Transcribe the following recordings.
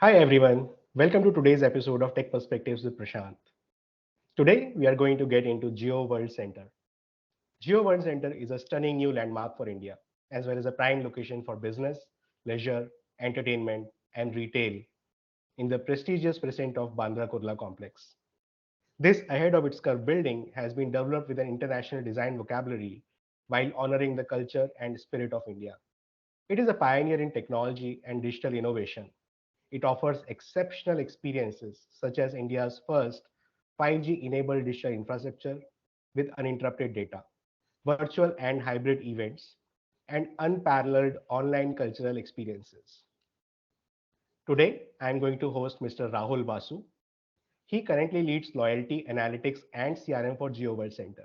Hi everyone, welcome to today's episode of Tech Perspectives with Prasant. Today we are going to get into JioWorld Centre. JioWorld Centre is a stunning new landmark for India, as well as a prime location for business, leisure, entertainment, and retail in the prestigious precinct of Bandra Kurla complex. This ahead of its curve building has been developed with an international design vocabulary while honoring the culture and spirit of India. It is a pioneer in technology and digital innovation. It offers exceptional experiences such as India's first 5G enabled digital infrastructure with uninterrupted data, virtual and hybrid events, and unparalleled online cultural experiences. Today, I am going to host Mr. Rahul Vasu. He currently leads loyalty, analytics, and CRM for JioWorld Center.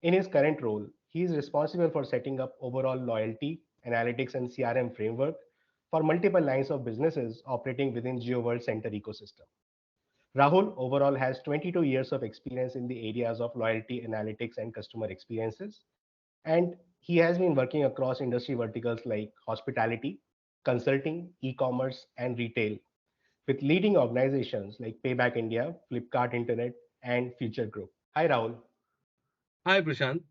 In his current role, he is responsible for setting up overall loyalty, analytics, and CRM framework for multiple lines of businesses operating within JioWorld Center ecosystem. Rahul overall has 22 years of experience in the areas of loyalty, analytics, and customer experiences. And he has been working across industry verticals like hospitality, consulting, e-commerce, and retail with leading organizations like Payback India, Flipkart Internet, and Future Group. Hi, Rahul. Hi, Prashant.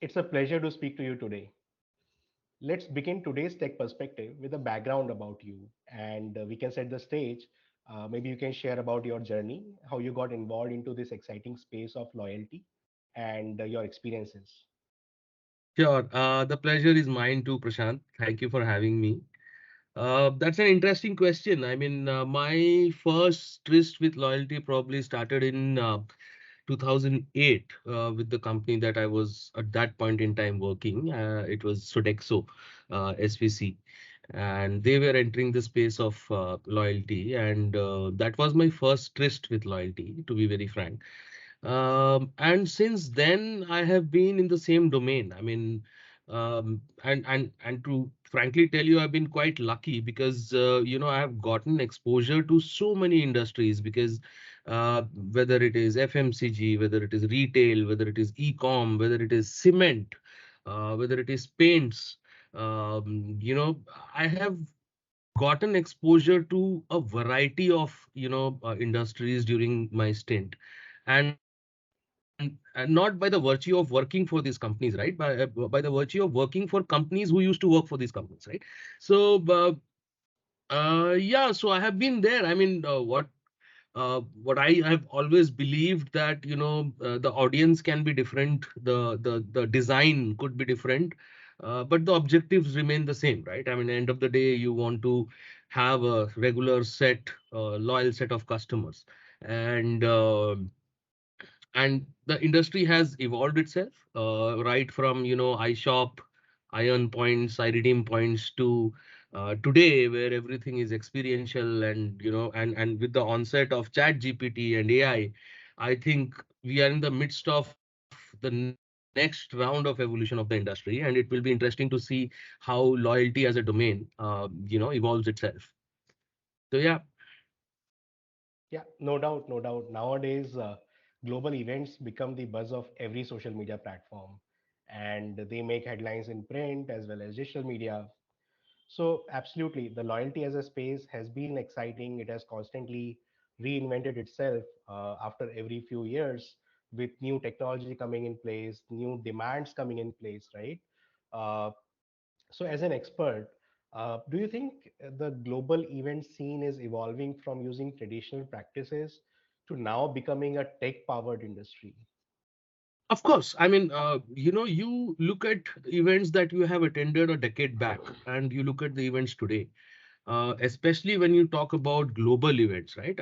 It's a pleasure to speak to you today. Let's begin today's tech perspective with a background about you, and we can set the stage. Maybe you can share about your journey, how you got involved into this exciting space of loyalty, and your experiences. Sure. The pleasure is mine too, Prashant. Thank you for having me. That's an interesting question. My first tryst with loyalty probably started in 2008 with the company that I was at that point in time working. It was Sodexo, SVC, and they were entering the space of loyalty, and that was my first tryst with loyalty, to be very frank. And since then, I have been in the same domain. And to frankly tell you, I've been quite lucky because I have gotten exposure to so many industries because whether it is FMCG, whether it is retail, whether it is e-com, whether it is cement, whether it is paints, I have gotten exposure to a variety of industries during my stint, and not by the virtue of working for these companies, right? By the virtue of working for companies who used to work for these companies, right? So uh, uh yeah so I have been there. What I have always believed that the audience can be different, the design could be different, but the objectives remain the same, right? End of the day, you want to have a regular set, loyal set of customers, and the industry has evolved itself, right from iShop, iron points, I redeem points, to today, where everything is experiential, and and with the onset of chat GPT and I think we are in the midst of the next round of evolution of the industry, and it will be interesting to see how loyalty as a domain evolves itself. So yeah. Yeah, no doubt, no doubt. Nowadays, global events become the buzz of every social media platform, and they make headlines in print as well as digital media. So, absolutely, the loyalty as a space has been exciting. It has constantly reinvented itself after every few years with new technology coming in place, new demands coming in place, right? Uh, so, as an expert, do you think the global event scene is evolving from using traditional practices to now becoming a tech powered industry? Of course. You look at events that you have attended a decade back, and you look at the events today, especially when you talk about global events, right?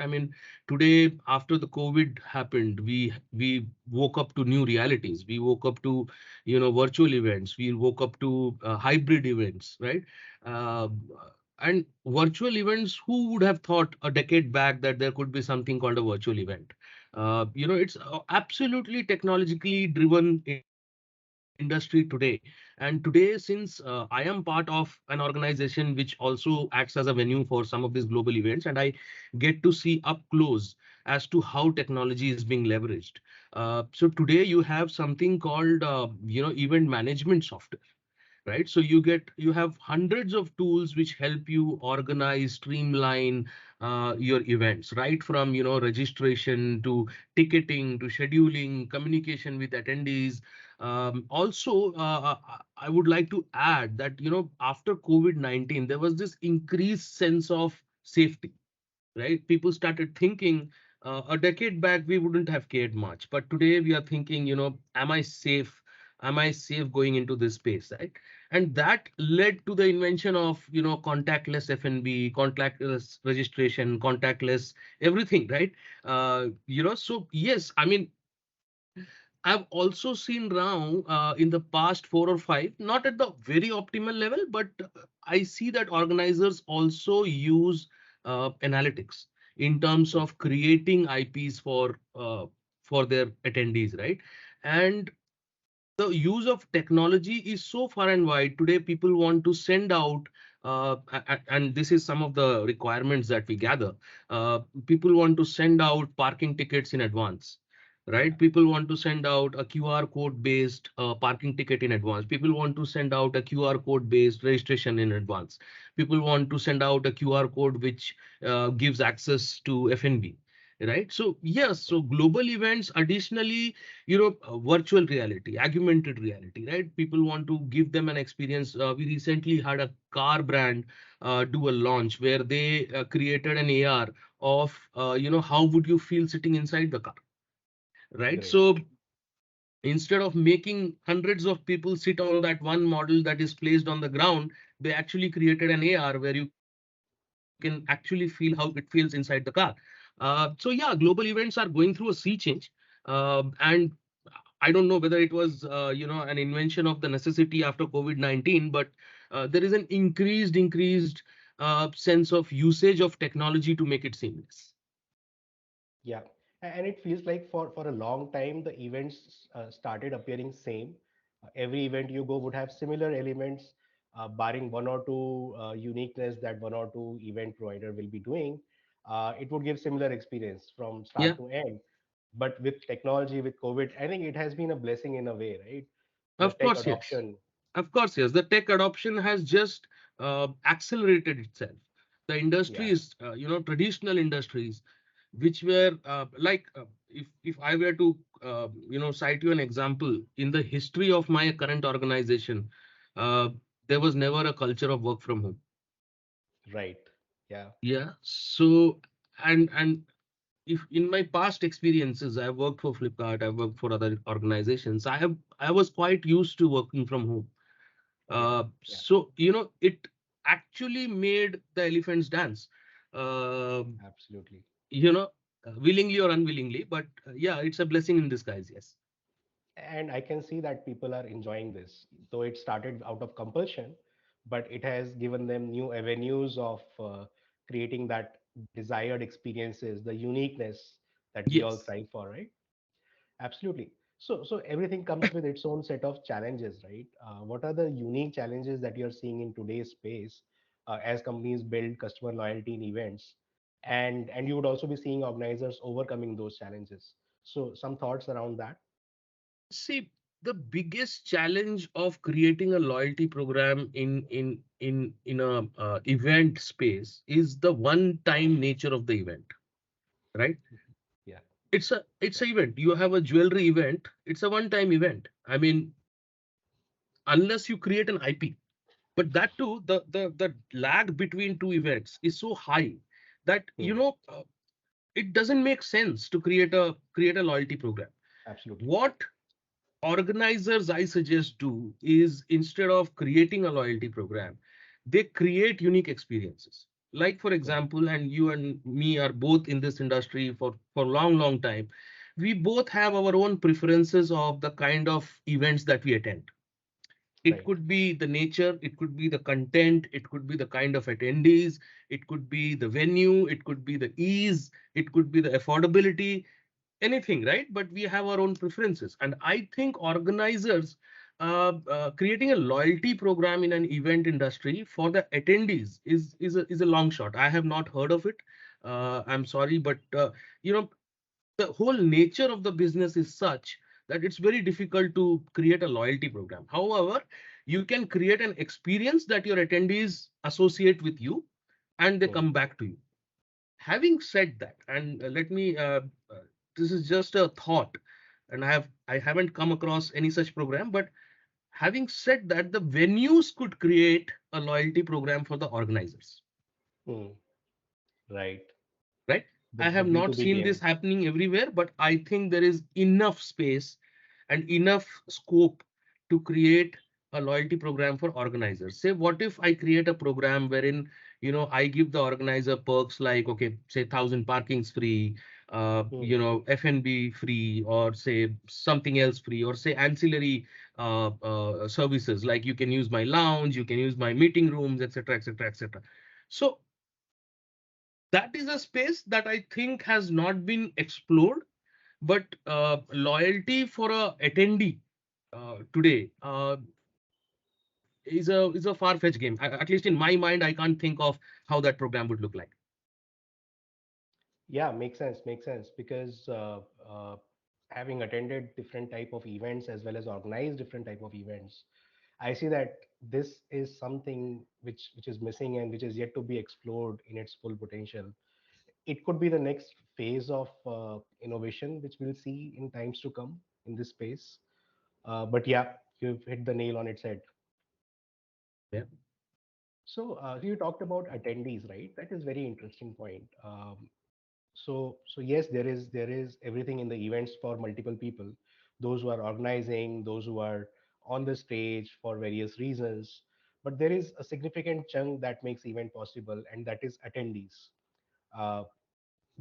Today, after the COVID happened, we woke up to new realities. We woke up to, virtual events. We woke up to hybrid events, right? Uh, and virtual events, who would have thought a decade back that there could be something called a virtual event? It's absolutely technologically driven industry today. And today, since I am part of an organization which also acts as a venue for some of these global events, and I get to see up close as to how technology is being leveraged. So today you have something called event management software. right? So you have hundreds of tools which help you organize, streamline your events, right from registration to ticketing to scheduling, communication with attendees. Also, I would like to add that after COVID-19 there was this increased sense of safety, right? People started thinking, a decade back we wouldn't have cared much, but today we are thinking, am I safe? Am I safe going into this space, right? And that led to the invention of contactless F&B, contactless registration, contactless everything, right? So yes, I mean, I've also seen now in the past 4 or 5, not at the very optimal level, but I see that organizers also use analytics in terms Hmm. of creating IPs for their attendees, right? And the use of technology is so far and wide. Today, people want to send out, and this is some of the requirements that we gather. People want to send out parking tickets in advance, Yeah, right? People want to send out a QR code based parking ticket in advance. People want to send out a QR code based registration in advance. People want to send out a QR code which gives access to FNB. Right. So yes, yeah, so global events additionally, virtual reality, augmented reality, right? People want to give them an experience. We recently had a car brand do a launch where they created an AR of how would you feel sitting inside the car, right? great. So instead of making hundreds of people sit on that one model that is placed on the ground, they actually created an AR where you can actually feel how it feels inside the car. So yeah, global events are going through a sea change. And I don't know whether it was, an invention of the necessity after COVID-19, but there is an increased sense of usage of technology to make it seamless. Yeah, and it feels like for a long time the events started appearing same. Every event you go would have similar elements, barring one or two uniqueness that one or two event provider will be doing. It would give similar experience from start Yeah, to end. But with technology, with COVID, I think it has been a blessing in a way, right? The of tech course, yes. adoption. Of course, yes. The tech adoption has just accelerated itself. The Yeah, industries, traditional industries, which were if I were to cite you an example in the history of my current organization, uh, there was never a culture of work from home. right. Yeah, Yeah. So and if in my past experiences, I've worked for Flipkart, I've worked for other organizations. I was quite used to working from home. yeah, yeah, So it actually made the elephants dance. Uh, absolutely. willingly or unwillingly, but yeah, it's a blessing in disguise. Yes. And I can see that people are enjoying this, though it started out of compulsion, but it has given them new avenues of creating that desired experiences, the uniqueness that we all Yes. strive for, right? Absolutely. So everything comes with its own set of challenges, right? What are the unique challenges that you're seeing in today's space as companies build customer loyalty in events? And you would also be seeing organizers overcoming those challenges. So some thoughts around that? See, the biggest challenge of creating a loyalty program in a event space is the one-time nature of the event, right? Yeah, It's a event. You have a jewelry event. It's a one-time event. I mean, unless you create an IP, but that too, the lag between two events is so high that hmm, it doesn't make sense to create a loyalty program. absolutely. What organizers I suggest do is, instead of creating a loyalty program, they create unique experiences. Like for Hmm, example, and you and me are both in this industry for long time, we both have our own preferences of the kind of events that we attend. It right. could be the nature, it could be the content, it could be the kind of attendees, it could be the venue, it could be the ease, it could be the affordability, anything, right? But we have our own preferences. And I think organizers creating a loyalty program in an event industry for the attendees is a long shot. I have not heard of it. I'm sorry, but you know the whole nature of the business is such that it's very difficult to create a loyalty program. However, you can create an experience that your attendees associate with you and they Hmm. come back to you. Having said that, and let me this is just a thought, and I haven't come across any such program, but having said that, the venues could create a loyalty program for the organizers, Hmm. Right. right? I The have not B2B seen game. this happening everywhere, but I think there is enough space and enough scope to create a loyalty program for organizers. Say, what if I create a program wherein, I give the organizer perks like, okay, say 1,000 parkings free, Hmm. F&B free, or say something else free, or say ancillary services like you can use my lounge, you can use my meeting rooms, etc., etc., etc. So that is a space that I think has not been explored. But loyalty for a attendee today is a far-fetched game. At least in my mind, I can't think of how that program would look like. Yeah, makes sense. Makes sense because having attended different type of events as well as organized different type of events, I see that this is something which is missing and which is yet to be explored in its full potential. It could be the next phase of innovation which we'll see in times to come in this space. But yeah, you've hit the nail on its head. Yeah. So you talked about attendees, right? That is very interesting point. So yes, there is everything in the events for multiple people, those who are organizing, those who are on the stage for various reasons, but there is a significant chunk that makes event possible, and that is attendees. uh,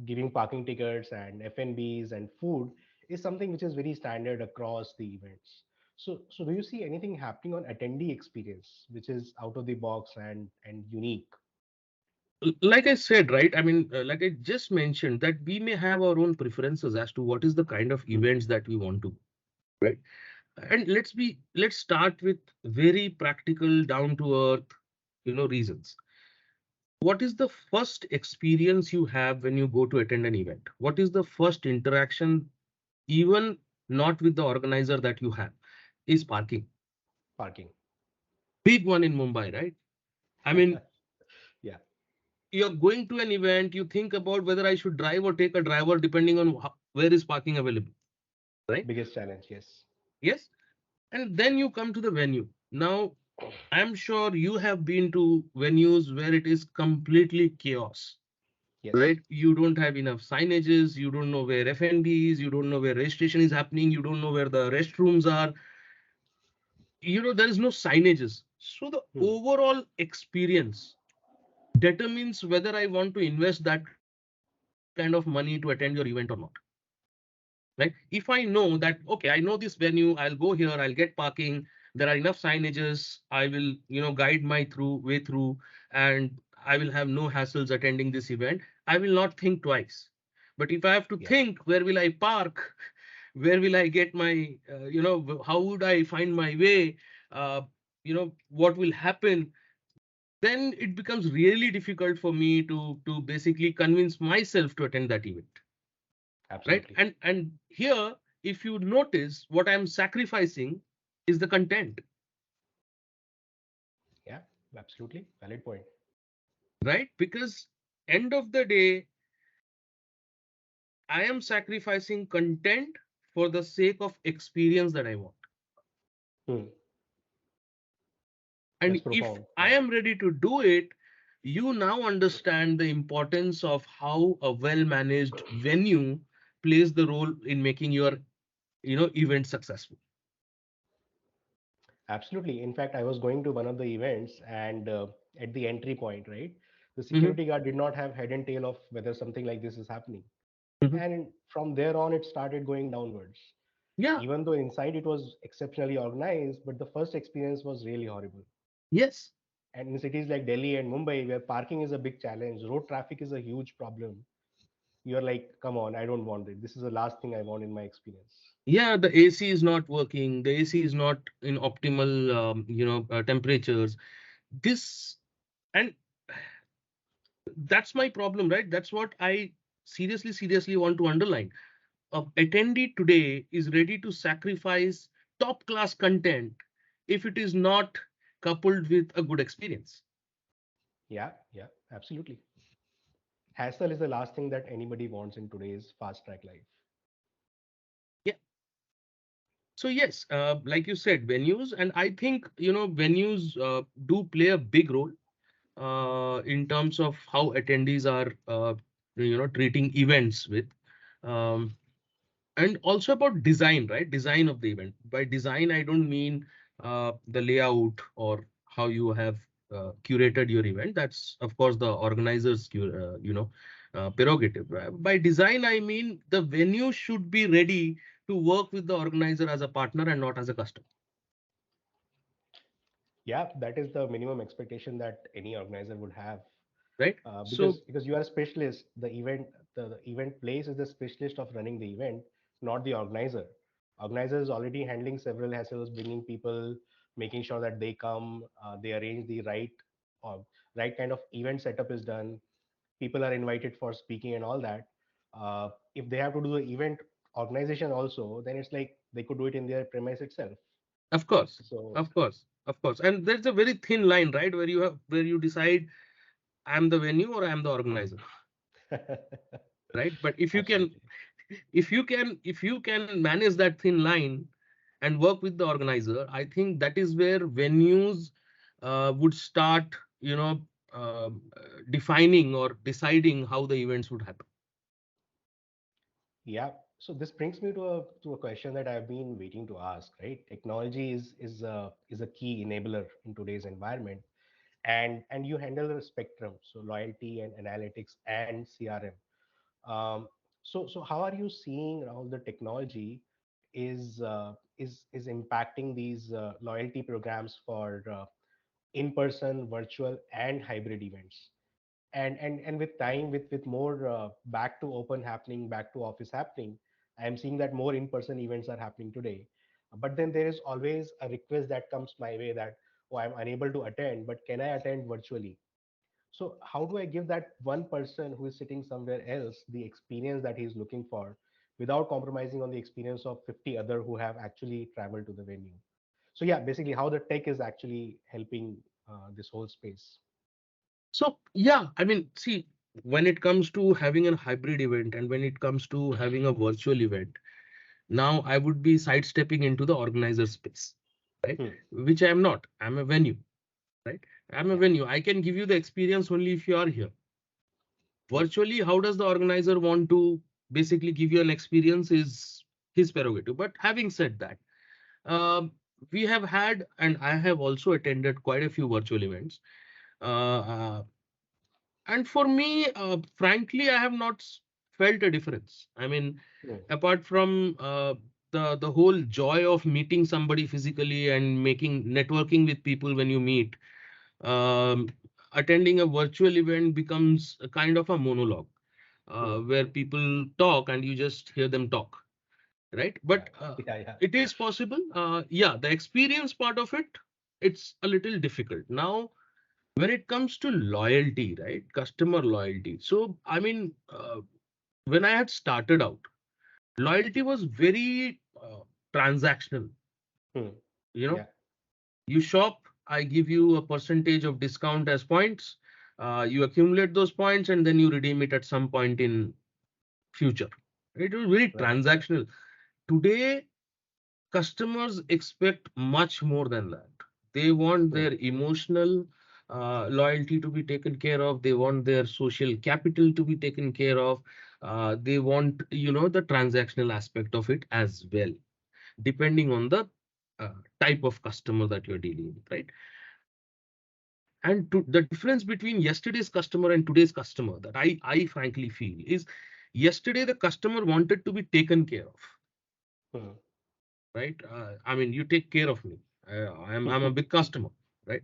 Giving parking tickets and F&Bs and food is something which is very standard across the events. So do you see anything happening on attendee experience which is out of the box and unique? Like I said, right? I mean, like I just mentioned, that we may have our own preferences as to what is the kind of Hmm. events that we want to, right? And let's start with very practical, down to earth, reasons. What is the first experience you have when you go to attend an event? What is the first interaction, even not with the organizer, that you have? Is parking. Parking. Big one in Mumbai, right? I mean, Yeah, you're going to an event, you think about whether I should drive or take a driver depending on where is parking available, right? biggest challenge. Yes. Yes. And then you come to the venue. Now, I'm sure you have been to venues where it is completely chaos, Yes. right? You don't have enough signages, you don't know where F&B is, you don't know where registration is happening, you don't know where the restrooms are, there is no signages. So the Hmm. overall experience determines whether I want to invest that kind of money to attend your event or not, right? If I know that, okay, I know this venue, I'll go here, I'll get parking, there are enough signages, I will, guide my through way through, and I will have no hassles attending this event, I will not think twice. But if I have to Yeah. think, where will I park? Where will I get my, how would I find my way? What will happen? Then it becomes really difficult for me to basically convince myself to attend that event, right? Absolutely. And here, if you notice, what I'm sacrificing is the content, Yeah. Absolutely. Valid point. right? Because end of the day, I am sacrificing content for the sake of experience that I want. Hmm. That's And if profound. I Yeah. am ready to do it, you now understand the importance of how a well managed venue plays the role in making your event successful. Absolutely. In fact, I was going to one of the events, and at the entry point, right, the Mhm, security guard did not have head and tail of whether something like this is happening. mhm. And from there on, it started going downwards. Yeah. Even though inside it was exceptionally organized, but the first experience was really horrible. Yes. And in cities like Delhi and Mumbai, where parking is a big challenge, road traffic is a huge problem, you're like, come on, I don't want it. This is the last thing I want in my experience. Yeah, the AC is not working. The AC is not in optimal, temperatures. This and that's my problem, right? That's what I seriously want to underline. A attendee today is ready to sacrifice top class content if it is not coupled with a good experience. Yeah, yeah, absolutely. Hassle is the last thing that anybody wants in today's fast track life. Yeah. So yes, like you said, venues, and I think venues do play a big role in terms of how attendees are treating events with. Um, and also about design, right? Design of the event. By design I don't mean the layout or how you have curated your event. That's of course the organizers prerogative. By design I mean the venue should be ready to work with the organizer as a partner and not as a customer. Yeah, that is the minimum expectation that any organizer would have. Right. Because So you are a specialist. The event place is the specialist of running the event, not the organizer. Organizer is already handling several hassles, bringing people, making sure that they come, they arrange the uh, right kind of event setup is done. People are invited for speaking and all that. If they have to do the event organization also, then it's like they could do it in their premise itself. of course, So of course, and there's a very thin line, right, where you decide I'm the venue or I'm the organizer, right? But absolutely. if you can manage that thin line and work with the organizer, I think that is where venues would start defining or deciding how the events would happen. Yeah. So this brings me to a question that I've been waiting to ask, right? Technology is a key enabler in today's environment, and you handle the spectrum, so loyalty and analytics and CRM. So how are you seeing how the technology is impacting these loyalty programs for in-person, virtual, and hybrid events? And with time, with more back to open happening, back to office happening, I am seeing that more in-person events are happening today. But then there is always a request that comes my way that, oh, I'm unable to attend, but can I attend virtually? So how do I give that one person who is sitting somewhere else the experience that he's looking for without compromising on the experience of 50 other who have actually traveled to the venue? So yeah, basically how the tech is actually helping this whole space. So yeah, I mean, see, when it comes to having a hybrid event and when it comes to having a virtual event, now I would be sidestepping into the organizer space, right? Hmm. Which I am not. I'm a venue, right? I'm a Yeah. venue. I can give you the experience only if you are here. True. Virtually, how does the organizer want to basically give you an experience is his prerogative. But having said that, um, we have had, and I have also attended quite a few virtual events. Uh, uh, and for me, frankly, I have not felt a difference. I mean, Hmm. apart from the whole joy of meeting somebody physically and making networking with people when you meet, um, attending a virtual event becomes a kind of a monologue Hmm. where people talk and you just hear them talk, right? Yeah. But Yeah. Yeah. it is possible. Yeah, the experience part of it, it's a little difficult. Now, when it comes to loyalty, right? Customer loyalty. So, I mean, when I had started out, loyalty was very transactional. Hmm. You know, Yeah. you shop, I give you a percentage of discount as points. You accumulate those points and then you redeem it at some point in future. It was very Right. transactional. Today, customers expect much more than that. They want Hmm. their emotional loyalty to be taken care of. They want their social capital to be taken care of. They want, the transactional aspect of it as well, depending on the type of customer that you're dealing with, right? And the difference between yesterday's customer and today's customer that I frankly feel is yesterday the customer wanted to be taken care of, Hmm. right? I mean, you take care of me. I'm a big customer, right?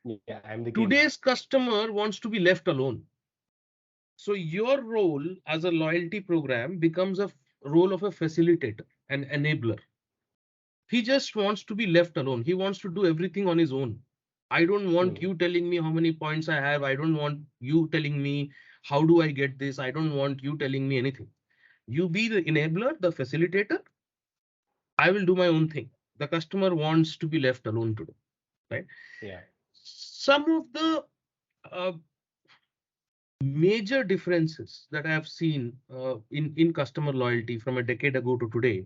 Yeah, I'm the king. Today's customer wants to be left alone. So your role as a loyalty program becomes a role of a facilitator, an enabler. He just wants to be left alone. He wants to do everything on his own. I don't want Hmm. you telling me how many points I have. I don't want you telling me how do I get this. I don't want you telling me anything. You be the enabler, the facilitator. I will do my own thing. The customer wants to be left alone today, right? Yeah. Some of the uh, major differences that I have seen in customer loyalty from a decade ago to today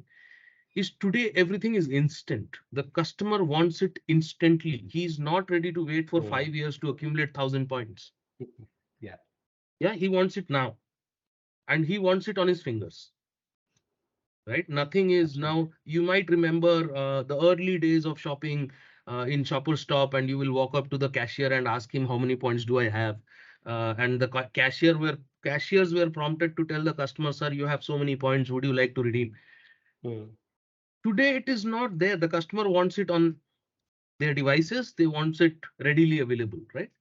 is today everything is instant. The customer wants it instantly. He's not ready to wait for Hmm. 5 years to accumulate 1,000 points. Yeah. Yeah, he wants it now, and he wants it on his fingers. Right? Nothing is Absolutely. now. You might remember the early days of shopping in Shopper Stop, and you will walk up to the cashier and ask him how many points do I have, and the cashiers were prompted to tell the customer, sir, you have so many points. Would you like to redeem? Hmm. Today it is not there. The customer wants it on their devices. They want it readily available, right?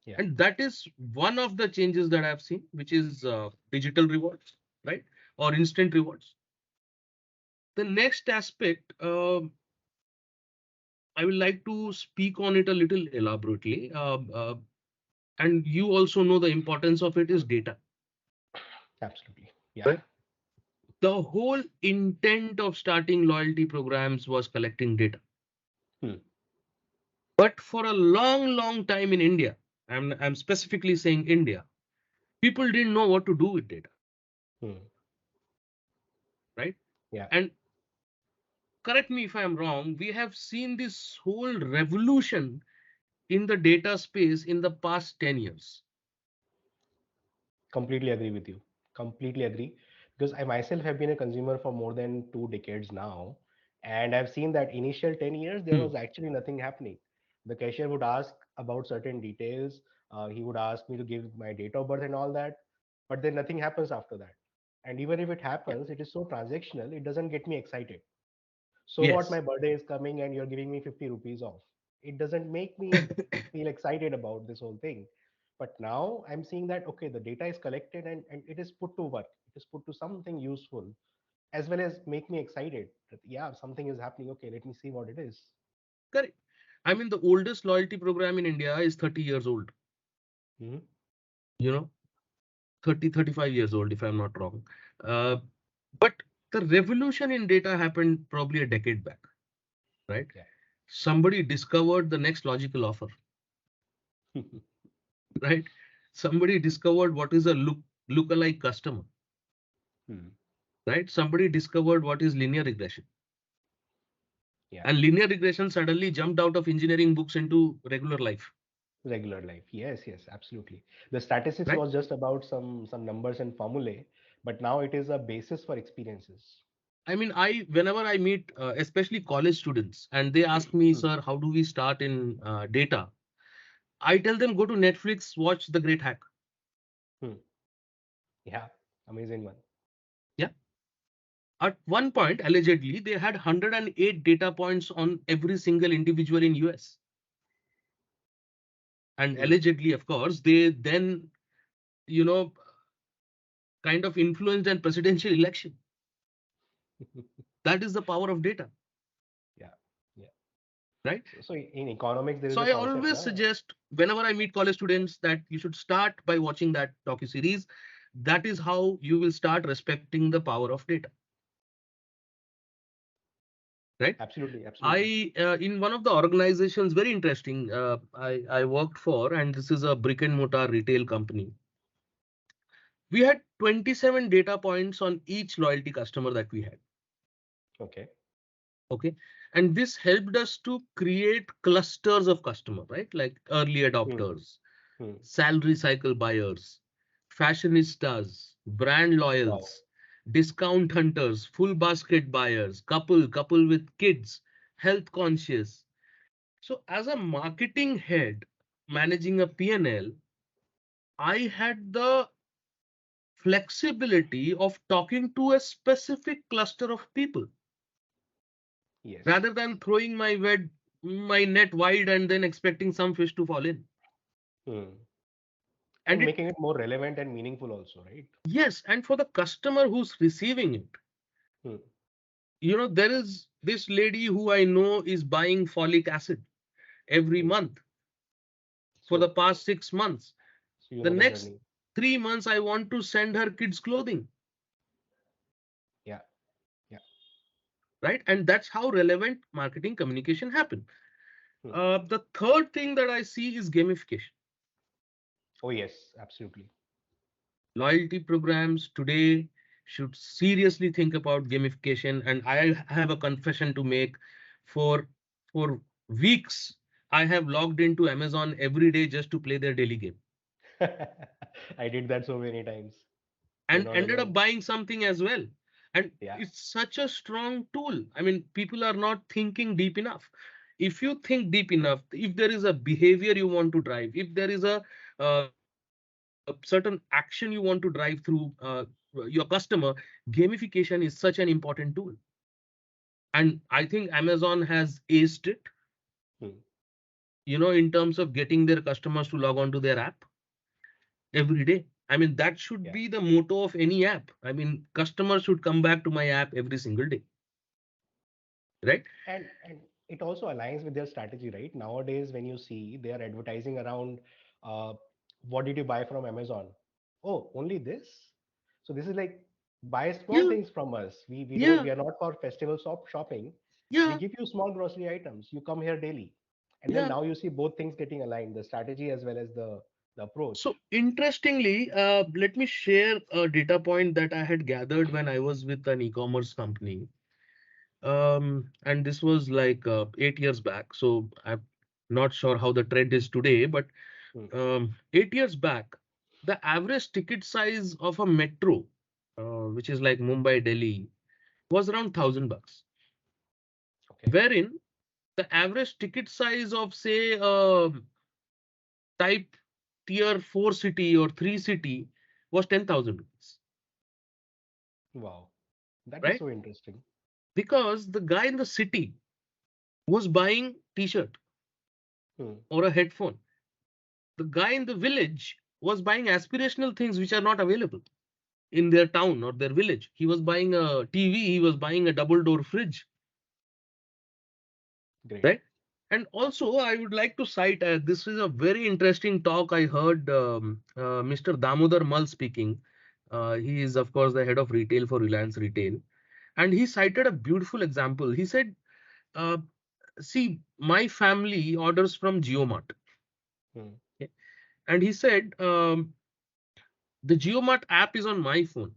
Yeah. And that is one of the changes that I've seen, which is digital rewards, right, or instant rewards. The next aspect. I would like to speak on it a little elaborately. And you also know the importance of it is data, Absolutely. Yeah. right? The whole intent of starting loyalty programs was collecting data. Hmm. But for a long, long time in India, I'm specifically saying India, people didn't know what to do with data, Hmm. right? Yeah. And correct me if I'm wrong, we have seen this whole revolution in the data space in the past 10 years. Completely agree with you. Completely agree. Because I myself have been a consumer for more than 2 decades now. And I've seen that initial 10 years, there Hmm. was actually nothing happening. The cashier would ask about certain details. He would ask me to give my date of birth and all that. But then nothing happens after that. And even if it Yeah. happens, it is so transactional, it doesn't get me excited. So what, my Yes. birthday is coming and you're giving me 50 rupees off? It doesn't make me feel excited about this whole thing. But now I'm seeing that, okay, the data is collected and it is put to work. It is put to something useful, as well as make me excited that, yeah, something is happening. Okay, let me see what it is. Correct. I mean, the oldest loyalty program in India is 30 years old, Hmm. you know, 35 years old, if I'm not wrong. Uh, but the revolution in data happened probably a decade back, right? Yeah. Somebody discovered the next logical offer, right? Somebody discovered what is a lookalike customer, Hmm. right? Somebody discovered what is linear regression. Yeah. And linear regression suddenly jumped out of engineering books into regular life, Regular life. Yes, yes, absolutely. The statistics right? was just about some numbers and formulae, but now it is a basis for experiences. I mean, whenever I meet, especially college students, and they ask me, Hmm. sir, how do we start in data? I tell them, go to Netflix, watch The Great Hack. Hmm. Yeah, amazing one. Yeah. At one point, allegedly, they had 108 data points on every single individual in US. And Hmm. allegedly, of course, they then, you know, kind of influenced a presidential election. That is the power of data, Yeah, yeah. right? So in economics, there is So a I concept always now. suggest whenever I meet college students that you should start by watching that docu-series. That is how you will start respecting the power of data, right? Absolutely, absolutely. I in one of the organizations, very interesting. I worked for, and this is a brick and mortar retail company. We had 27 data points on each loyalty customer that we had. Okay. Okay, and this helped us to create clusters of customer, right? Like early Hmm. adopters, Hmm. salary cycle buyers, fashionistas, brand Wow. loyals, discount hunters, full basket buyers, couple with kids, health conscious. So as a marketing head managing a P&L, I had the flexibility of talking to a specific cluster of people Yes. rather than throwing my net wide and then expecting some fish to fall in. Hmm. And And it making it more relevant and meaningful also, right? yes, and for the customer who's receiving it, Hmm. there is this lady who I know is buying folic acid every Hmm. month for the So, past 6 months. so you The know the next journey. 3 months, I want to send her kids clothing, Yeah. Yeah. right? And that's how relevant marketing communication happen. Hmm. The third thing that I see is gamification. Oh yes, absolutely. Loyalty programs today should seriously think about gamification. And I have a confession to make. For for weeks I have logged into Amazon every day just to play their daily game, I did that so many times. You're and not ended up alone. buying something as well. And Yeah. it's such a strong tool. I mean, people are not thinking deep enough. If you think deep enough, if there is a behavior you want to drive, if there is a certain action you want to drive through your customer, gamification is such an important tool. And I think Amazon has aced it, Hmm. in terms of getting their customers to log on to their app every day. I mean, that should Yeah. be the motto of any app. I mean, customers should come back to my app every single day, right? And it also aligns with their strategy, right? Nowadays, when you see they are advertising around, uh, what did you buy from Amazon? Oh, only this. So this is like, buy small Yeah, things from us. We yeah, are not for festival shopping. We yeah, give you small grocery items. You come here daily, and then yeah. now you see both things getting aligned, the strategy as well as the approach. So interestingly, let me share a data point that I had gathered when I was with an e-commerce company. And this was like 8 years back. So I'm not sure how the trend is today, but Hmm. 8 years back, the average ticket size of a metro, which is like Mumbai, Delhi, was around $1,000. Okay. Wherein the average ticket size of, say, type tier 4 city or 3 city was 10,000 rupees, Wow, that is right? so interesting. Because the guy in the city was buying t-shirt Hmm. or a headphone. The guy in the village was buying aspirational things which are not available in their town or their village. He was buying a TV, he was buying a double door fridge, Great. right? And also, I would like to cite this is a very interesting talk I heard Mr. Damodar Mal speaking. He is, of course, the head of retail for Reliance Retail. And he cited a beautiful example. He said, uh, see, my family orders from JioMart. Hmm. Okay? And he said, the JioMart app is on my phone.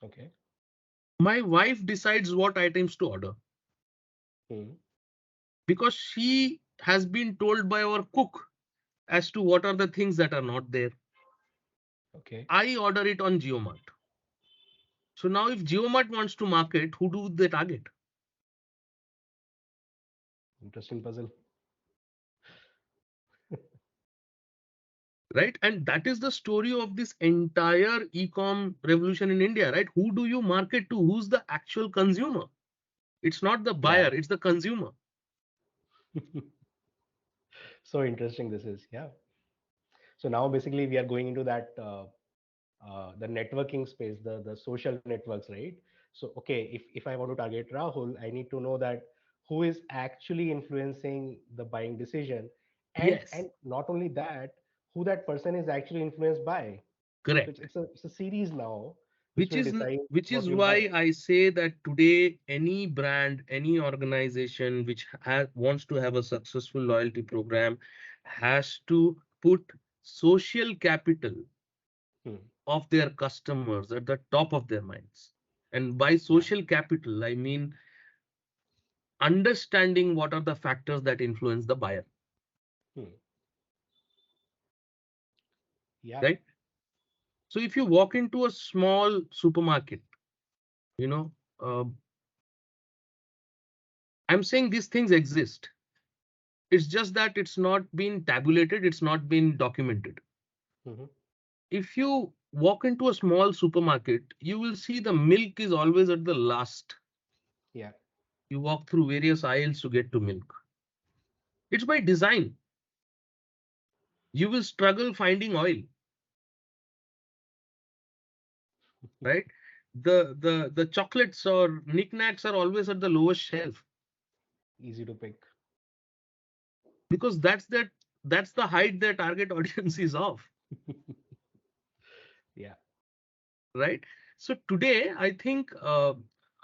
Okay. My wife decides what items to order Hmm. because she has been told by our cook as to what are the things that are not there. Okay. I order it on JioMart. So now if JioMart wants to market, who do they target? Interesting puzzle. Right? And that is the story of this entire e-com revolution in India, right? Who do you market to? Who's the actual consumer? It's not the Yeah. buyer, it's the consumer. So interesting this is. Yeah. So now basically we are going into that, the networking space, the social networks, right? So okay, if I want to target Rahul, I need to know that who is actually influencing the buying decision, Yes, and not only that, who that person is actually influenced by. So correct. it's a series now which which will is decide which what is you'll buy. why I say that today any brand, any organization which wants to have a successful loyalty program has to put social capital Hmm. of their customers at the top of their minds. And by Yeah. social capital, I mean understanding what are the factors that influence the buyer, Hmm. Yeah. right? So if you walk into a small supermarket, you know, uh, I'm saying these things exist. It's just that it's not been tabulated, it's not been documented. Hmm. If you walk into a small supermarket, you will see the milk is always at the last. Yeah. You walk through various aisles to get to milk. It's by design. You will struggle finding oil, right? The chocolates or knickknacks are always at the lowest shelf Easy to pick. because that's the height their target audience is of, Yeah. right? So today, I think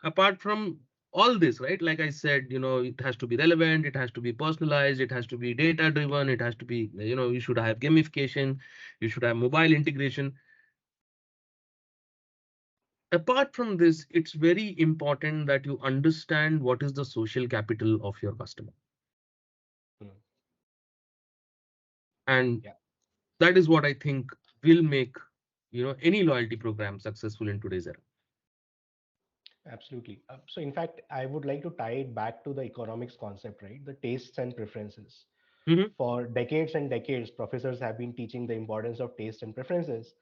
apart from all this, right? Like I said, it has to be relevant, it has to be personalized, it has to be data driven, it has to be, you should have gamification, you should have mobile integration. Apart from this, it's very important that you understand what is the social capital of your customer. Hmm. And Yeah, that is what I think will make, any loyalty program successful in today's era. absolutely. So, in fact, I would like to tie it back to the economics concept, right? The tastes and preferences. Mhm. For decades and decades, professors have been teaching the importance of taste and preferences.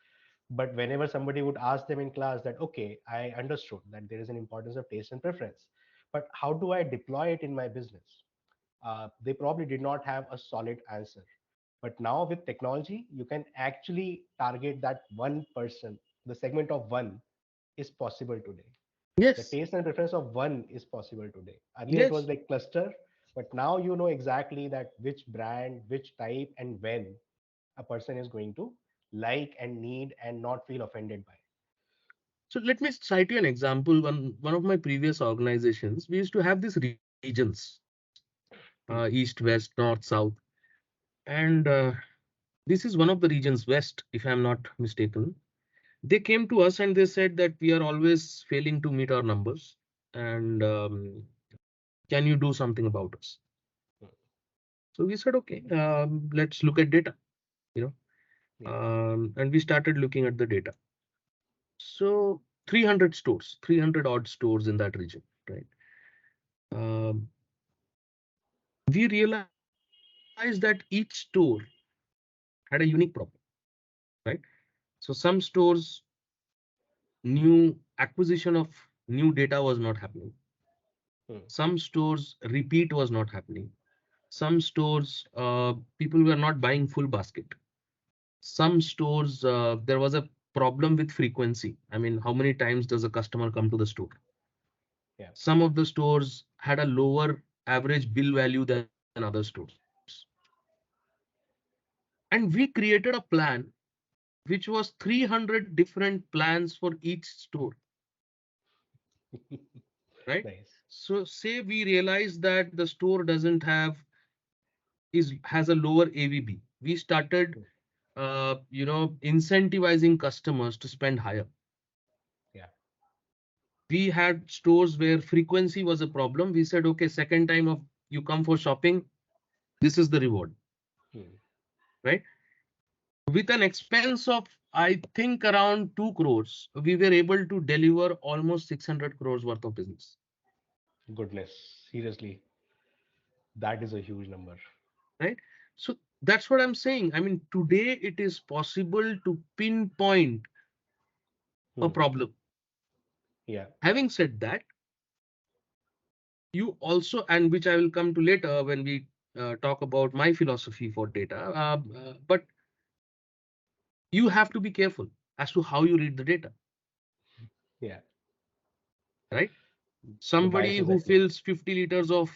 But whenever somebody would ask them in class that, okay, I understood that there is an importance of taste and preference, but how do I deploy it in my business? They probably did not have a solid answer. But now with technology, you can actually target that one person. The segment of one is possible today. The Yes, taste and preference of one is possible today. Earlier it was yes. like cluster, but now you know exactly that which brand, which type, and when a person is going to like and need and not feel offended by. So let me cite you an example. One of my previous organizations, we used to have these regions, Hmm. east, west, north, south, and this is one of the regions, west, if I'm not mistaken. They came to us and they said that we are always failing to meet our numbers, and can you do something about us? Hmm. So we said, okay, let's look at data, you Yeah. and we started looking at the data. So 300 stores, 300 odd stores in that region, right? Um, we realized that each store had a unique problem, right? So some stores, new acquisition of new data was not happening. Hmm. Some stores, repeat was not happening. Some stores, people were not buying full basket. Some stores, there was a problem with frequency. I mean, how many times does a customer come to the store? Yeah. Some of the stores had a lower average bill value than other stores. And we created a plan which was 300 different plans for each store, right? Nice. So say we realize that the store doesn't have is has a lower AVB. We started Hmm. incentivizing customers to spend higher. Yeah. We had stores where frequency was a problem. We said, okay, second time of you come for shopping, this is the reward, Hmm. right? With an expense of, I think, around 2 crores, we were able to deliver almost 600 crores worth of business, Goodness. Seriously, that is a huge number. right? So that's what I'm saying. I mean, today it is possible to pinpoint a Hmm. problem. Yeah. Having said that, you also, and which I will come to later when we talk about my philosophy for data, but you have to be careful as to how you read the data, Yeah. right? The Somebody biases who at play. fills 50 liters of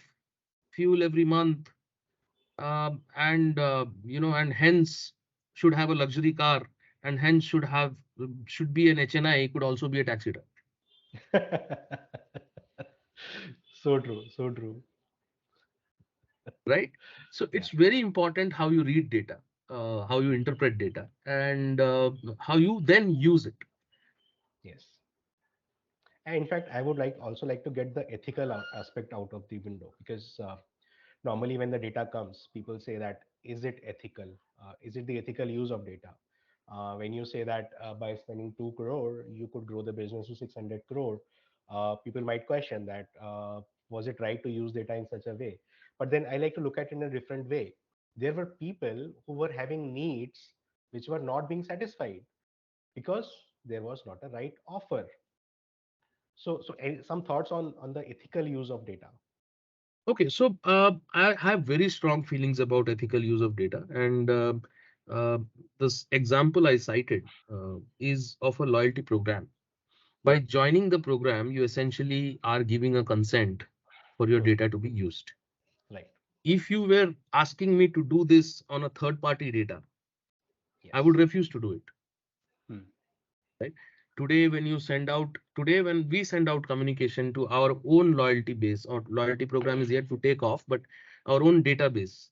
fuel every month, and and hence should have a luxury car, and hence should be an HNI, could also be a taxi driver, So true. So true. right? So Yeah. it's very important how you read data, how you interpret data, and how you then use it. Yes. And in fact, I would like to get the ethical aspect out of the window because normally when the data comes, people say that is it ethical? Is it the ethical use of data? When you say that by spending 2 crore, you could grow the business to 600 crore, people might question that was it right to use data in such a way? But then I like to look at it in a different way. There were people who were having needs which were not being satisfied because there was not a right offer. So some thoughts on the ethical use of data. Okay, so I have very strong feelings about ethical use of data, and uh, this example I cited is of a loyalty program. By joining the program, you essentially are giving a consent for your Hmm. data to be used. Right. If you were asking me to do this on a third party data, I Yes. would refuse to do it, Hmm. right? today when you send out, today when we send out communication to our own loyalty base, or loyalty program is yet to take off, but our own database,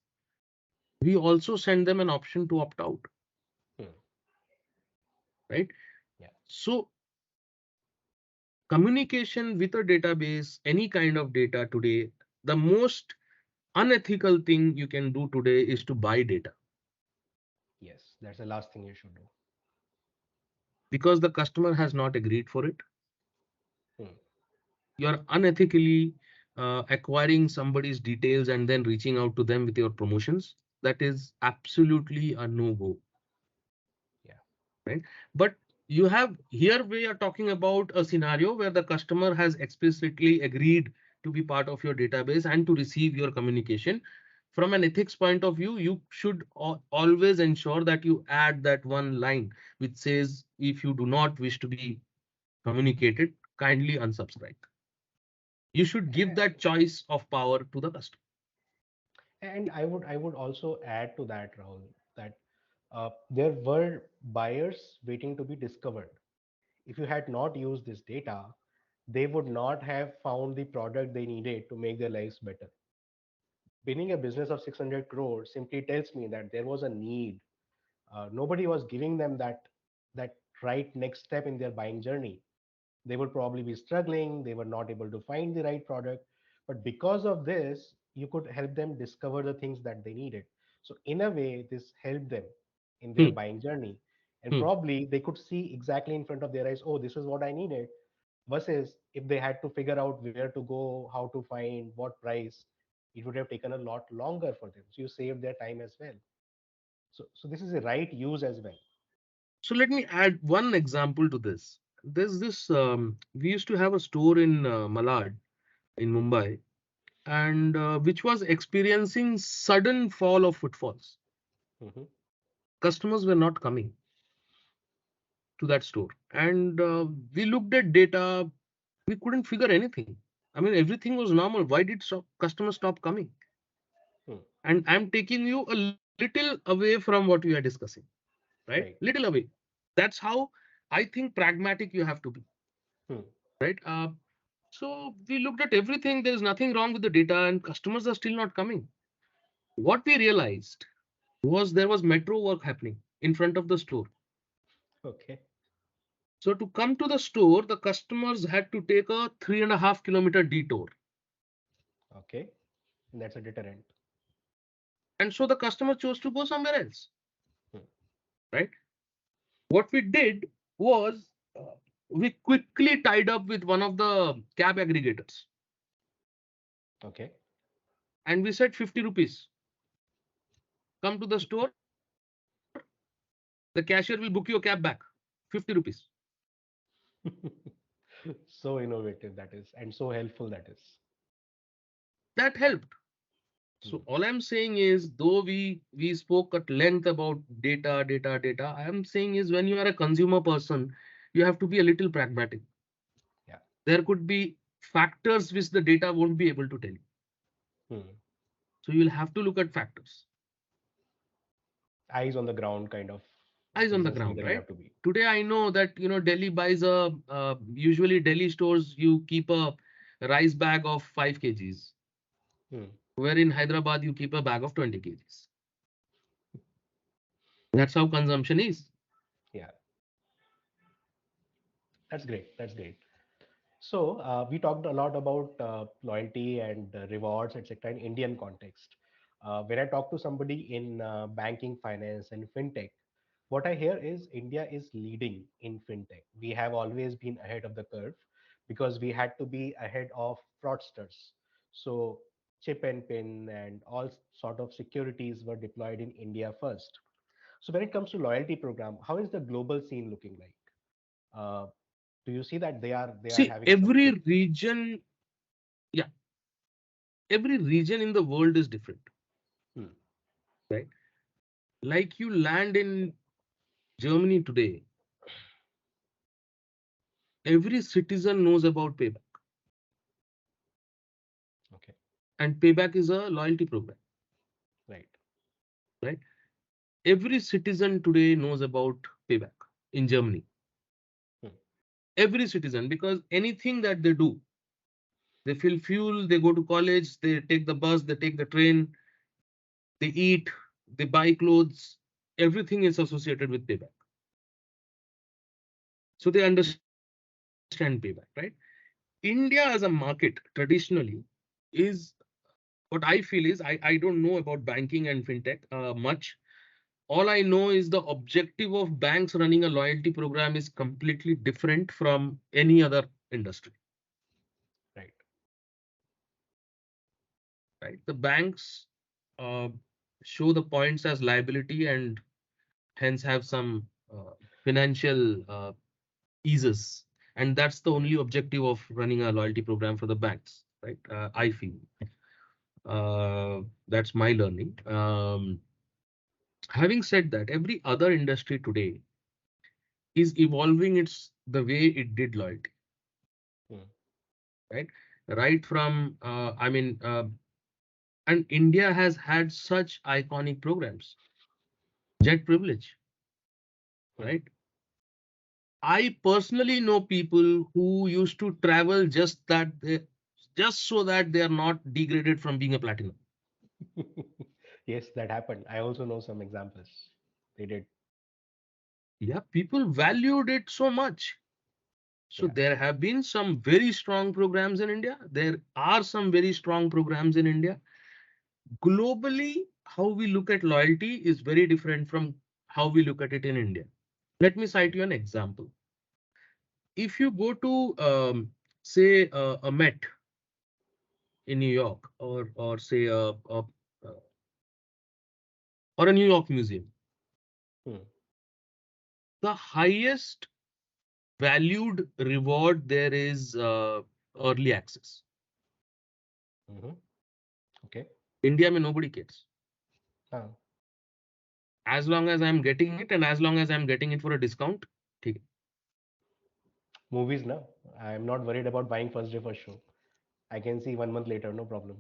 we also send them an option to opt out, Hmm. right? Yeah. So communication with a database, any kind of data today, the most unethical thing you can do today is to buy data, Yes, that's the last thing you should do. because the customer has not agreed for it. Hmm. You're unethically acquiring somebody's details and then reaching out to them with your promotions. That is absolutely a no-go, Yeah. right? But you have here, we are talking about a scenario where the customer has explicitly agreed to be part of your database and to receive your communication. From an ethics point of view, you should always ensure that you add that one line which says, if you do not wish to be communicated, kindly unsubscribe. You should give that choice of power to the customer. And I would also add to that, Rahul, that there were buyers waiting to be discovered. If you had not used this data, they would not have found the product they needed to make their lives better. Winning a business of 600 crores simply tells me that there was a need. Nobody was giving them that right next step in their buying journey. They would probably be struggling, they were not able to find the right product, but because of this you could help them discover the things that they needed. So in a way this helped them in their Hmm, buying journey, and hmm. probably they could see exactly in front of their eyes, oh, this is what I needed, versus if they had to figure out where to go, how to find what price, it would have taken a lot longer for them, so you save their time as well. So this is a right use as well. So let me add one example to this. There's this, we used to have a store in Malad in Mumbai, and which was experiencing sudden fall of footfalls. Hmm. Customers were not coming to that store. And we looked at data, we couldn't figure anything. I mean, everything was normal. Why did customers stop coming? Hmm. And I'm taking you a little away from what we are discussing, right? Right. Little away. That's how I think pragmatic you have to be, Hmm. right? So we looked at everything. There is nothing wrong with the data, and customers are still not coming. What we realized was there was metro work happening in front of the store. Okay. So to come to the store, the customers had to take a 3.5 kilometer detour. Okay. And that's a deterrent. And so the customer chose to go somewhere else, Hmm. right? What we did was we quickly tied up with one of the cab aggregators Okay. and we said 50 rupees. Come to the store, the cashier will book your cab back. 50 rupees. So innovative that is, and so helpful that is. That helped. Hmm. So all I'm saying is, though we spoke at length about data, I am saying is when you are a consumer person, you have to be a little pragmatic. Yeah. There could be factors which the data won't be able to tell you. Hmm. So you'll have to look at factors. Eyes on the ground kind of Eyes on the business ground, leader you right? have to be. Today I know that Delhi buys usually Delhi stores you keep a rice bag of 5 kgs, Hmm. where in Hyderabad you keep a bag of 20 kgs. That's how consumption is. Yeah. That's great. That's great. So we talked a lot about loyalty and rewards, etc. in Indian context. When I talk to somebody in banking, finance, and fintech, what I hear is India is leading in fintech. We have always been ahead of the curve because we had to be ahead of fraudsters. So chip and pin and all sort of securities were deployed in India first. So when it comes to loyalty program, how is the global scene looking like? Uh, do you see that they are See, having some every good? region, yeah, every region in the world is different, Hmm. right? Like you land in Germany today, every citizen knows about payback, Okay. and payback is a loyalty program, Right. right? Every citizen today knows about payback in Germany. Hmm. every citizen, because anything that they do, they fill fuel, they go to college, they take the bus, they take the train, they eat, they buy clothes, everything is associated with payback. So they understand payback, right? India as a market traditionally is, what I feel is, I don't know about banking and fintech much. All I know is the objective of banks running a loyalty program is completely different from any other industry, Right. right? The banks uh, show the points as liability and hence have some financial eases. And that's the only objective of running a loyalty program for the banks, right? I feel. That's my learning. Having said that, every other industry today is evolving its the way it did loyalty, Hmm. right? Right from, and India has had such iconic programs, jet privilege, Hmm. right? I personally know people who used to travel just so that they are not degraded from being a platinum. Yes, that happened. I also know some examples. They did. Yeah, people valued it so much. So Yeah. there have been some very strong programs in India. There are some very strong programs in India. Globally, how we look at loyalty is very different from how we look at it in India. Let me cite you an example. If you go to, say, a Met in New York, or say or a New York museum, Hmm. the highest valued reward there is early access. Hmm. Okay. India, mein nobody cares. Ah, As long as I'm getting it, and as long as I'm getting it for a discount, ठीक है. movies now. I'm not worried about buying first day first show. I can see 1 month later, no problem.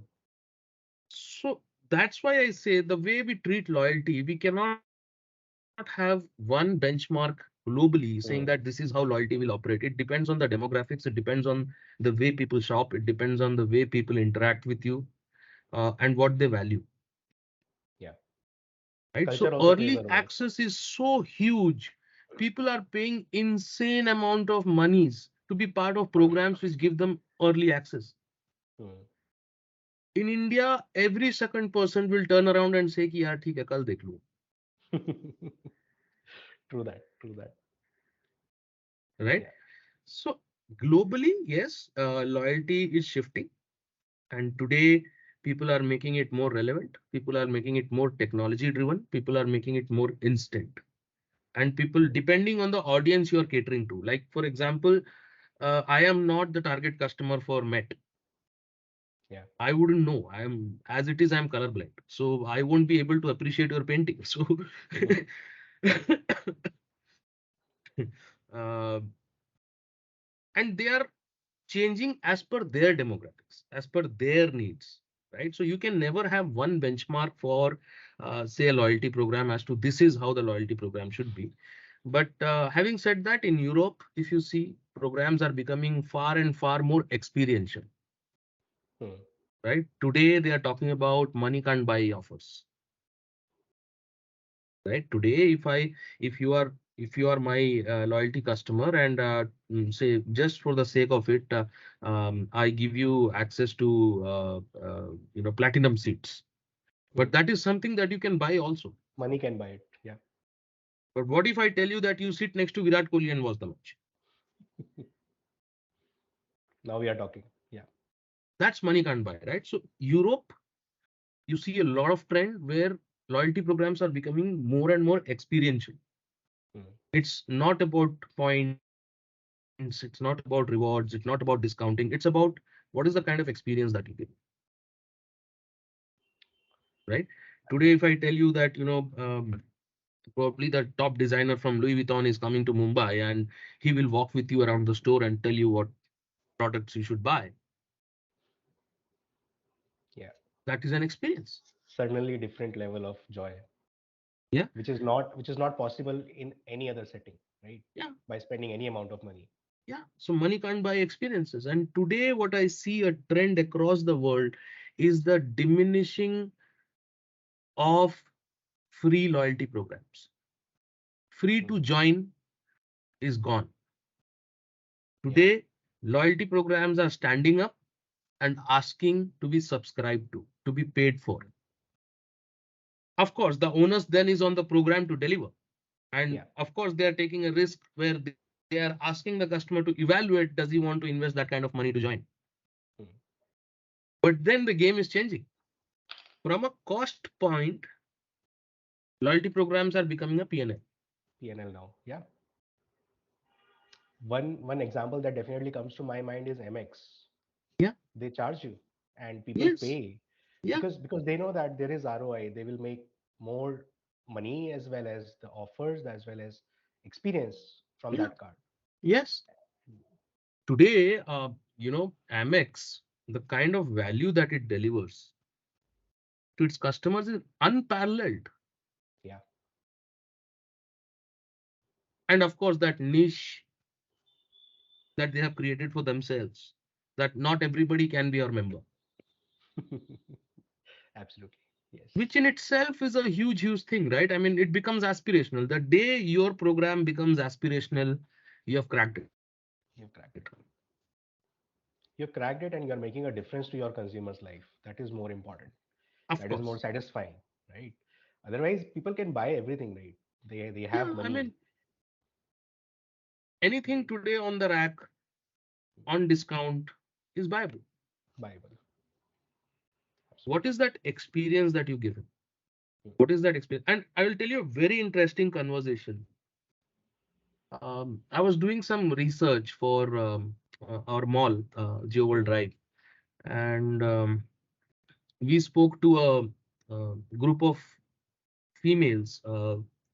So that's why I say the way we treat loyalty, we cannot have one benchmark globally saying that this is how Hmm. loyalty will operate. It depends on the demographics, it depends on the way people shop, it depends on the way people interact with you, and what they value. Yeah. Right? Culture So also plays a early role. access is so huge. People are paying insane amount of monies to be part of programs which give them early access. Hmm. In India, every second person will turn around and say कि यार ठीक है कल देख लो. True that. True that. Right? Yeah. So globally, yes, loyalty is shifting, and today people are making it more relevant. People are making it more technology driven. People are making it more instant. And people, Hmm. depending on the audience you are catering to, like for example, I am not the target customer for Met. Yeah. I wouldn't know. I am, as it is, I'm colorblind, so I won't be able to appreciate your painting. So, uh, and they are changing as per their demographics, as per their needs, right? So you can never have one benchmark for, say, a loyalty program as to this is how the loyalty program should be. But having said that, in Europe, if you see, programs are becoming far and far more experiential, Hmm. right? Today, they are talking about money can't buy offers, right? Today, if you are my loyalty customer, and say just for the sake of it, I give you access to platinum seats. Hmm. But that is something that you can buy also. Money can buy it. Yeah. But what if I tell you that you sit next to Virat Kohli and watch the match? Now we are talking. Yeah. That's money can't buy, right? So Europe, you see a lot of trend where loyalty programs are becoming more and more experiential. Hmm. It's not about points, it's not about rewards, it's not about discounting, it's about what is the kind of experience that you give, right? Today, if I tell you that, probably the top designer from Louis Vuitton is coming to Mumbai and he will walk with you around the store and tell you what products you should buy, Yeah. that is an experience. Certainly different level of joy, Yeah, which is not possible in any other setting, right? yeah. By spending any amount of money. Yeah, so money can't buy experiences. And today, what I see a trend across the world is the diminishing of free loyalty programs. Free to Mhm. join is gone. Yeah. Today, loyalty programs are standing up and asking to be subscribed to be paid for. Of course, the onus then is on the program to deliver. And Yeah. of course, they are taking a risk where they are asking the customer to evaluate, does he want to invest that kind of money to join? Mhm. But then the game is changing. From a cost point, loyalty programs are becoming a P&L. PNL now. Yeah. One example that definitely comes to my mind is MX. Yeah, They charge you, and people yes, pay yeah, because they know that there is ROI. They will make more money as well as the offers as well as experience from yeah, that card. yes. Today, Amex, the kind of value that it delivers to its customers is unparalleled. Yeah. And of course, that niche that they have created for themselves, that not everybody can be our member, Absolutely. Yes. which in itself is a huge, huge thing, right? I mean, it becomes aspirational. The day your program becomes aspirational, you have cracked it. You've cracked it. You've cracked it and you're making a difference to your consumer's life. That is more important. Of That is more course. satisfying, right? Otherwise, people can buy everything, right? They have Yeah, I money. mean, anything today on the rack on discount is viable. Bible. What Absolutely. is that experience that you give him? Hmm. What is that experience? And I will tell you a very interesting conversation. I was doing some research for our mall, JioWorld Hmm. Drive, and we spoke to a group of females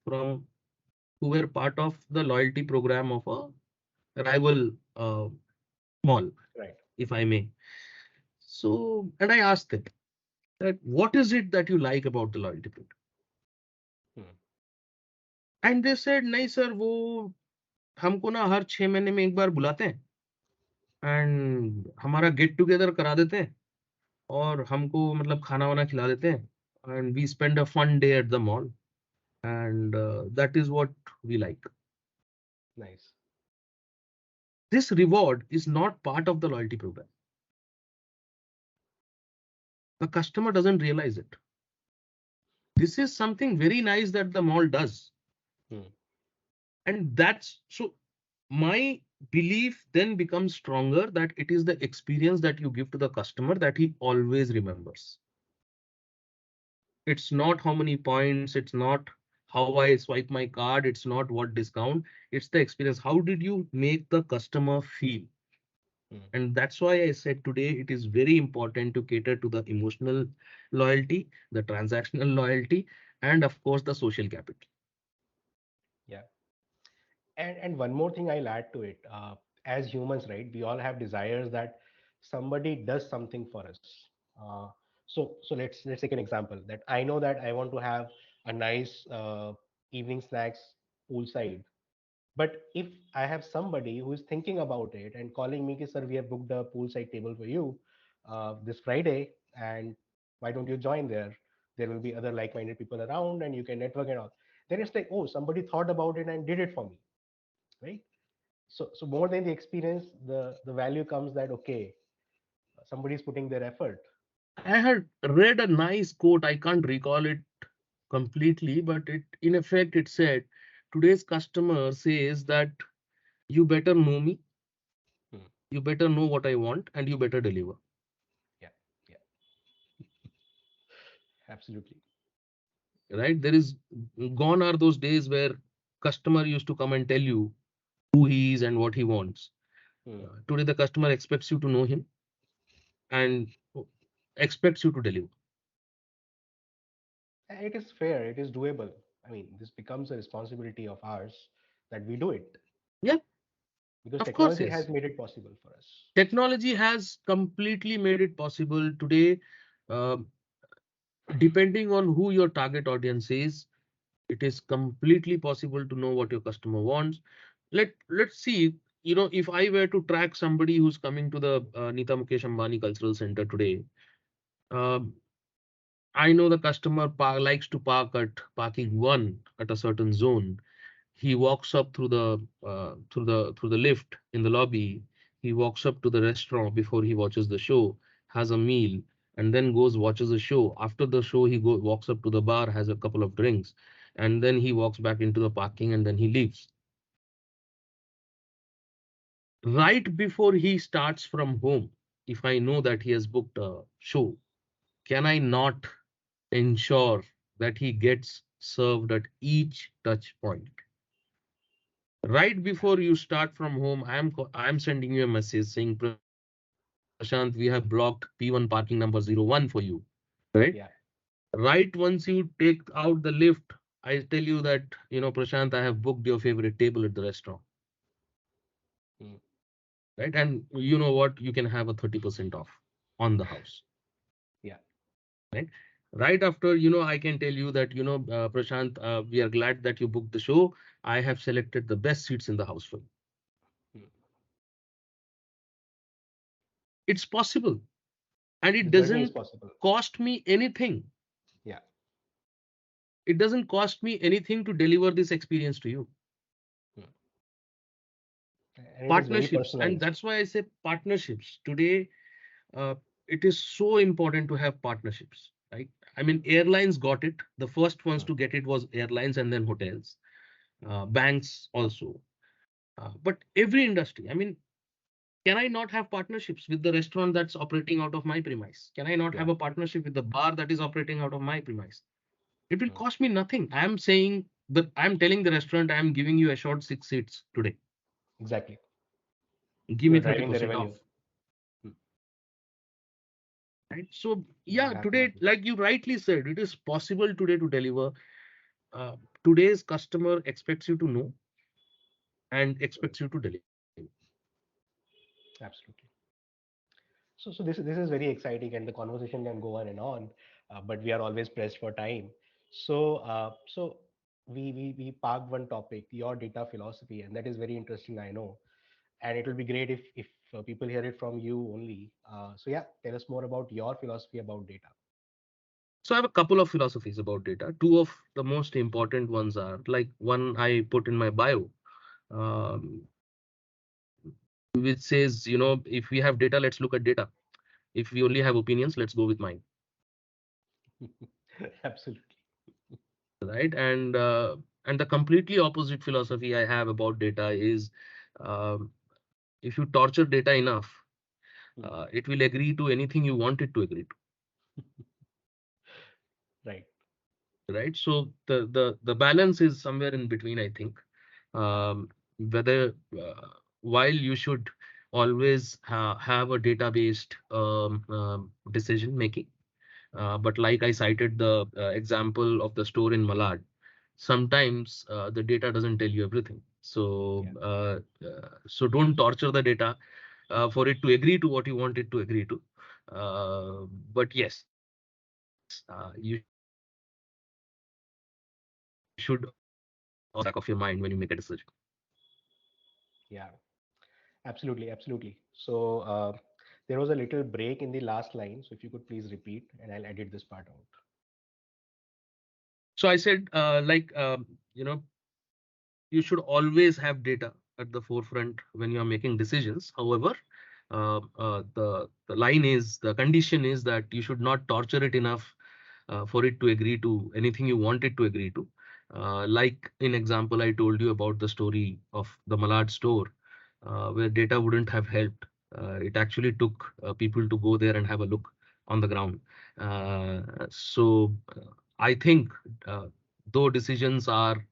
from who were part of the loyalty program of a rival mall, Right. if I may. So, and I asked them that what is it that you like about the loyalty program? Hmm. And they said, नहीं sir वो हमको ना हर 6 महीने में एक बार बुलाते हैं and हमारा गेट टुगेदर करा देते हैं और हमको मतलब खाना वाना खिला देते हैं and we spend a fun day at the mall and that is what we like. Nice. This reward is not part of the loyalty program. The customer doesn't realize it. This is something very nice that the mall does. Hmm. And that's so my belief then becomes stronger that it is the experience that you give to the customer that he always remembers. It's not how many points, it's not how I swipe my card, it's not what discount, it's the experience. How did you make the customer feel? Hmm. And that's why I said today it is very important to cater to the emotional loyalty, the transactional loyalty, and of course the social capital. Yeah. And one more thing I'll add to it. As humans, right, we all have desires that somebody does something for us. So let's take an example that I know that I want to have a nice evening snacks poolside. But if I have somebody who is thinking about it and calling me, "Ki, sir, we have booked a poolside table for you this Friday, and why don't you join there? There will be other like-minded people around, and you can network and all." Then it's like, oh, somebody thought about it and did it for me, right? So more than the experience, the value comes that okay, somebody's putting their effort. I had read a nice quote, I can't recall it completely, but it in effect it said, today's customer says that you better know me, Hmm. you better know what I want, and you better deliver. Yeah, yeah, absolutely. Right? There is gone are those days where customer used to come and tell you who he is and what he wants. Hmm. Today the customer expects you to know him and expects you to deliver. And it is fair, it is doable. I mean, this becomes a responsibility of ours that we do it Yeah, because of course, technology has yes. made it possible for us. Technology has completely made it possible today. Uh, Depending on who your target audience is, it is completely possible to know what your customer wants. Let's see. if I were to track somebody who's coming to the Nita Mukesh Ambani Cultural Center today, um, I know the customer likes to park at parking one at a certain zone. He walks up through the lift in the lobby. He walks up to the restaurant before he watches the show, has a meal, and then goes watches the show. After the show, walks up to the bar, has a couple of drinks, and then he walks back into the parking, and then he leaves. Right before he starts from home, if I know that he has booked a show, can I not ensure that he gets served at each touch point? Right before you start from home, I am sending you a message saying, Prashant, we have blocked P1 parking number 01 for you. Right? Yeah. Right once you take out the lift, I tell you that, Prashant, I have booked your favorite table at the restaurant. Mm. Right? And you know what? You can have a 30% off on the house. Yeah. Right? Right after, I can tell you that, Prashant, we are glad that you booked the show. I have selected the best seats in the house for you. Mm. It's possible. And it The journey is doesn't possible. cost me anything. Yeah. It doesn't cost me anything to deliver this experience to you. Mm. And it is very Partnerships. And personalized. that's why I say partnerships. Today, uh, it is so important to have partnerships, right? I mean, airlines got it. The first ones Mm. to get it was airlines and then hotels, banks also. But every industry, I mean, can I not have partnerships with the restaurant that's operating out of my premise? Can I not Yeah. have a partnership with the bar that is operating out of my premise? It will Mm. cost me nothing. I am saying that I'm telling the restaurant I am giving you a short 6 seats today. Exactly. Give You are me driving the 30% revenue. off. Mm. Right. So Yeah, yeah, that today, matters. like you rightly said, it is possible today to deliver. Uh, Today's customer expects you to know and Mm. expects you to deliver. Absolutely. So this is very exciting, and the conversation can go on, but we are always pressed for time. So we parked one topic, your data philosophy, and that is very interesting. I know, and it will be great if people hear it from you only. So yeah, tell us more about your philosophy about data. So I have a couple of philosophies about data. Two of the most important ones are like one I put in my bio, um, which says, if we have data, let's look at data. If we only have opinions, let's go with mine. Absolutely. Right. And the completely opposite philosophy I have about data is, um, if you torture data enough, Hmm. it will agree to anything you want it to agree to. Right. Right. So the balance is somewhere in between, I think. Whether while you should always have a data based decision making. But like I cited the example of the store in Malad, sometimes the data doesn't tell you everything. Yeah. So don't torture the data for it to agree to what you want it to agree to. But yes, you should always have data back of your mind when you make a decision. Yeah. Absolutely. So there was a little break in the last line. So if you could please repeat, and I'll edit this part out. So I said, you should always have data at the forefront when you are making decisions. However, the line is the condition is that you should not torture it enough for it to agree to anything you want it to agree to. Like in example, I told you about the story of the Malad store, where data wouldn't have helped. It actually took people to go there and have a look on the ground. I think, though decisions are,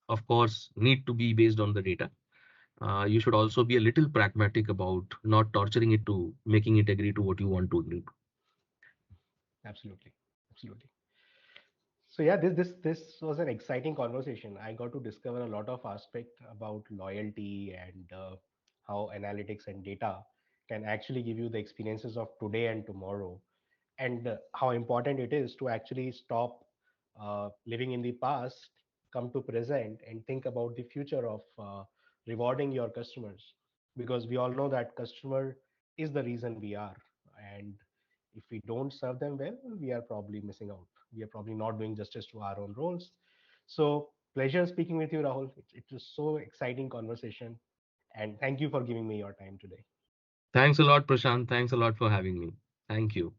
of course, need to be based on the data, you should also be a little pragmatic about not torturing it to making it agree to what you want to agree to. Absolutely. Absolutely. So yeah, this was an exciting conversation. I got to discover a lot of aspect about loyalty and how analytics and data can actually give you the experiences of today and tomorrow, and how important it is to actually stop living in the past, come to present, and think about the future of rewarding your customers. because we all know that customer is the reason we are. And if we don't serve them well, we are probably missing out. We are probably not doing justice to our own roles. So pleasure speaking with you, Rahul. It was so exciting conversation, and thank you for giving me your time today. Thanks a lot, Prashant. Thanks a lot for having me. Thank you.